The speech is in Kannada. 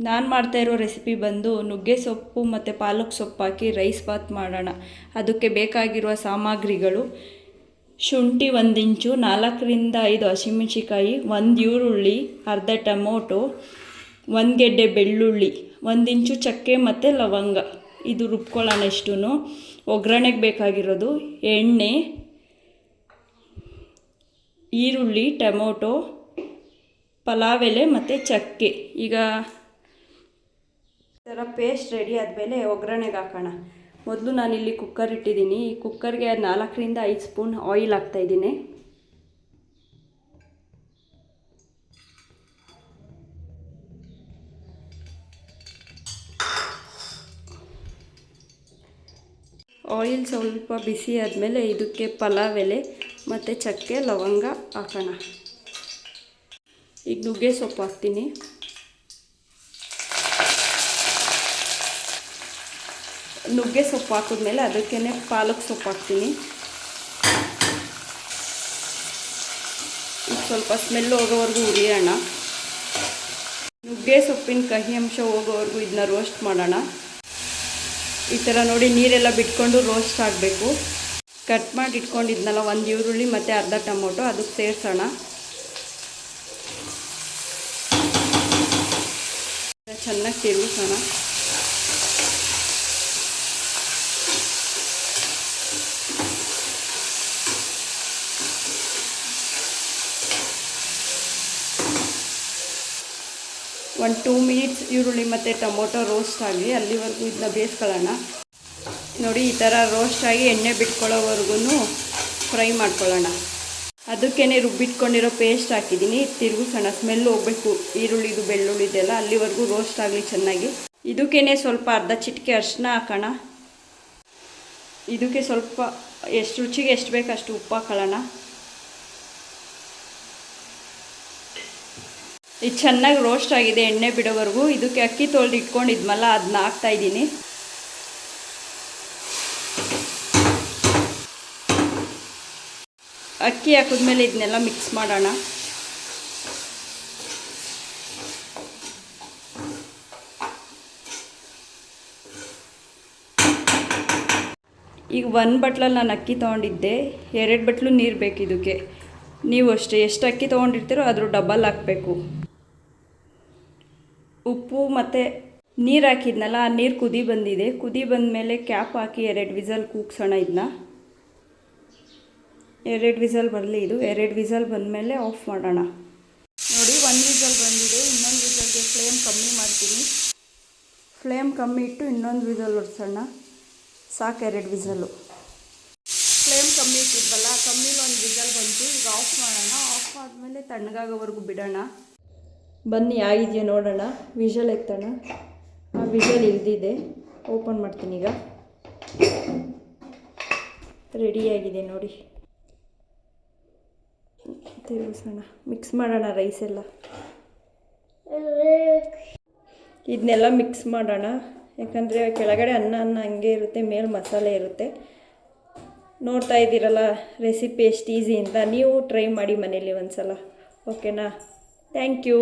ನಾನು ಮಾಡ್ತಾಯಿರೋ ರೆಸಿಪಿ ಬಂದು ನುಗ್ಗೆ ಸೊಪ್ಪು ಮತ್ತು ಪಾಲಕ್ ಸೊಪ್ಪು ಹಾಕಿ ರೈಸ್ ಬಾತ್ ಮಾಡೋಣ. ಅದಕ್ಕೆ ಬೇಕಾಗಿರುವ ಸಾಮಗ್ರಿಗಳು: ಶುಂಠಿ 1 ಇಂಚು, 4ರಿಂದ 5 ಹಸಿಮೆಣಸಿಕಾಯಿ, 1 ಈರುಳ್ಳಿ, ಅರ್ಧ ಟೊಮೊಟೊ, 1 ಗೆಡ್ಡೆ ಬೆಳ್ಳುಳ್ಳಿ, 1 ಇಂಚು ಚಕ್ಕೆ ಮತ್ತು ಲವಂಗ. ಇದು ರುಬ್ಕೊಳ್ಳೋಣ. ಇಷ್ಟೂ ಒಗ್ಗರಣೆಗೆ ಬೇಕಾಗಿರೋದು: ಎಣ್ಣೆ, ಈರುಳ್ಳಿ, ಟೊಮೊಟೊ, ಪಲಾವ್ ಎಲೆ ಮತ್ತು ಚಕ್ಕೆ. ಈಗ ಈ ಥರ ಪೇಸ್ಟ್ ರೆಡಿ ಆದಮೇಲೆ ಒಗ್ಗರಣೆಗೆ ಹಾಕೋಣ. ಮೊದಲು ನಾನಿಲ್ಲಿ ಕುಕ್ಕರ್ ಇಟ್ಟಿದ್ದೀನಿ. ಈ ಕುಕ್ಕರ್ಗೆ 4ರಿಂದ 5 ಸ್ಪೂನ್ ಆಯಿಲ್ ಹಾಕ್ತಾಯಿದ್ದೀನಿ. ಆಯಿಲ್ ಸ್ವಲ್ಪ ಬಿಸಿ ಆದಮೇಲೆ ಇದಕ್ಕೆ ಪಲಾವ್ ಎಲೆ ಮತ್ತು ಚಕ್ಕೆ ಲವಂಗ ಹಾಕೋಣ. ಈಗ ನುಗ್ಗೆ ಸೊಪ್ಪು ಹಾಕ್ತೀನಿ. ನುಗ್ಗೆ ಸೊಪ್ಪು ಹಾಕಿದ್ಮೇಲೆ ಅದಕ್ಕೇ ಪಾಲಕ್ ಸೊಪ್ಪು ಹಾಕ್ತೀನಿ. ಈಗ ಸ್ವಲ್ಪ ಸ್ಮೆಲ್ ಹೋಗೋವರೆಗೂ ಹುರಿಯೋಣ. ನುಗ್ಗೆ ಸೊಪ್ಪಿನ ಕಹಿ ಅಂಶ ಹೋಗೋವರೆಗೂ ಇದನ್ನ ರೋಸ್ಟ್ ಮಾಡೋಣ. ಈ ಥರ ನೋಡಿ ನೀರೆಲ್ಲ ಬಿಟ್ಕೊಂಡು ರೋಸ್ಟ್ ಆಗಬೇಕು. ಕಟ್ ಮಾಡಿ ಇಟ್ಕೊಂಡಿದ್ನಲ್ಲ 1 ಈರುಳ್ಳಿ ಮತ್ತು ಅರ್ಧ ಟೊಮೊಟೊ ಅದಕ್ಕೆ ಸೇರಿಸೋಣ. ಚೆನ್ನಾಗಿ ತಿರುಗಿಸೋಣ. ಒಂದು 2 ಮಿನಿಟ್ಸ್ ಈರುಳ್ಳಿ ಮತ್ತು ಟೊಮೊಟೊ ರೋಸ್ಟ್ ಆಗಲಿ, ಅಲ್ಲಿವರೆಗೂ ಇದನ್ನ ಬೇಯಿಸ್ಕೊಳ್ಳೋಣ. ನೋಡಿ ಈ ಥರ ರೋಸ್ಟ್ ಆಗಿ ಎಣ್ಣೆ ಬಿಟ್ಕೊಳ್ಳೋವರೆಗೂ ಫ್ರೈ ಮಾಡ್ಕೊಳ್ಳೋಣ. ಅದಕ್ಕೇ ರುಬ್ಬಿಟ್ಕೊಂಡಿರೋ ಪೇಸ್ಟ್ ಹಾಕಿದ್ದೀನಿ. ತಿರುಗಿಸೋಣ. ಸ್ಮೆಲ್ ಹೋಗಬೇಕು ಈರುಳ್ಳಿದು ಬೆಳ್ಳುಳ್ಳಿದೆಲ್ಲ, ಅಲ್ಲಿವರೆಗೂ ರೋಸ್ಟ್ ಆಗಲಿ ಚೆನ್ನಾಗಿ. ಇದಕ್ಕೇ ಸ್ವಲ್ಪ ಅರ್ಧ ಚಿಟಿಕೆ ಅರಿಶಿನ ಹಾಕೋಣ. ಇದಕ್ಕೆ ಸ್ವಲ್ಪ ರುಚಿಗೆ ಎಷ್ಟು ಬೇಕು ಅಷ್ಟು ಉಪ್ಪು ಹಾಕೊಳ್ಳೋಣ. ಇದು ಚೆನ್ನಾಗಿ ರೋಸ್ಟ್ ಆಗಿದೆ ಎಣ್ಣೆ ಬಿಡೋವರೆಗೂ. ಇದಕ್ಕೆ ಅಕ್ಕಿ ತೊಳೆದು ಇಟ್ಕೊಂಡಿದ್ಮಲ್ಲ ಅದನ್ನ ಹಾಕ್ತಾಯಿದ್ದೀನಿ. ಅಕ್ಕಿ ಹಾಕಿದ್ಮೇಲೆ ಇದನ್ನೆಲ್ಲ ಮಿಕ್ಸ್ ಮಾಡೋಣ. ಈಗ 1 ಬಟ್ಲಲ್ಲಿ ನಾನು ಅಕ್ಕಿ ತೊಗೊಂಡಿದ್ದೆ. 2 ಬಟ್ಲು ನೀರು ಬೇಕು ಇದಕ್ಕೆ. ನೀವು ಅಷ್ಟೇ ಎಷ್ಟು ಅಕ್ಕಿ ತೊಗೊಂಡಿರ್ತೀರೋ ಅದ್ರ ಡಬಲ್ ಹಾಕಬೇಕು. ಉಪ್ಪು ಮತ್ತು ನೀರು ಹಾಕಿದ್ನಲ್ಲ, ಆ ನೀರು ಕುದಿ ಬಂದಿದೆ. ಕುದಿ ಬಂದಮೇಲೆ ಕ್ಯಾಪ್ ಹಾಕಿ 2 ವಿಸಲ್ ಕೂಗ್ಸೋಣ. ಇದನ್ನ 2 ವಿಸಲ್ ಬರಲಿ. ಇದು 2 ವಿಸಲ್ ಬಂದಮೇಲೆ ಆಫ್ ಮಾಡೋಣ. ನೋಡಿ 1 ವಿಸಲ್ ಬಂದಿದೆ. ಇನ್ನೊಂದು ವಿಸಲ್ಗೆ ಫ್ಲೇಮ್ ಕಮ್ಮಿ ಮಾಡ್ತೀನಿ. ಫ್ಲೇಮ್ ಕಮ್ಮಿ ಇಟ್ಟು ಇನ್ನೊಂದು ವಿಸಲ್ ಹೊಡ್ಸೋಣ. ಸಾಕು 2 ವಿಸಲ್ಲು. ಫ್ಲೇಮ್ ಕಮ್ಮಿ ಇಟ್ಟಿದ್ವಲ್ಲ, ಕಮ್ಮಿಲಿ 1 ವಿಸಲ್ ಬಂತು. ಈಗ ಆಫ್ ಮಾಡೋಣ. ಆಫ್ ಆದಮೇಲೆ ತಣ್ಣಗಾಗೋವರೆಗೂ ಬಿಡೋಣ. ಬನ್ನಿ ಆಗಿದೆಯಾ ನೋಡೋಣ. ವಿಷಲ್ ಎತ್ತೋಣ. ಆ ವಿಷಲ್ ಇಲ್ದಿದೆ. ಓಪನ್ ಮಾಡ್ತೀನಿ. ಈಗ ರೆಡಿಯಾಗಿದೆ ನೋಡಿ. ತಿರುಗಿಸೋಣ. ಮಿಕ್ಸ್ ಮಾಡೋಣ ರೈಸೆಲ್ಲ. ಇದನ್ನೆಲ್ಲ ಮಿಕ್ಸ್ ಮಾಡೋಣ. ಯಾಕಂದರೆ ಕೆಳಗಡೆ ಅನ್ನ ಹಂಗೆ ಇರುತ್ತೆ, ಮೇಲೆ ಮಸಾಲೆ ಇರುತ್ತೆ. ನೋಡ್ತಾ ಇದ್ದೀರಲ್ಲ ರೆಸಿಪಿ ಎಷ್ಟು ಈಸಿ ಅಂತ. ನೀವು ಟ್ರೈ ಮಾಡಿ ಮನೇಲಿ ಒಂದು ಸಲ. ಓಕೆನಾ? Thank you.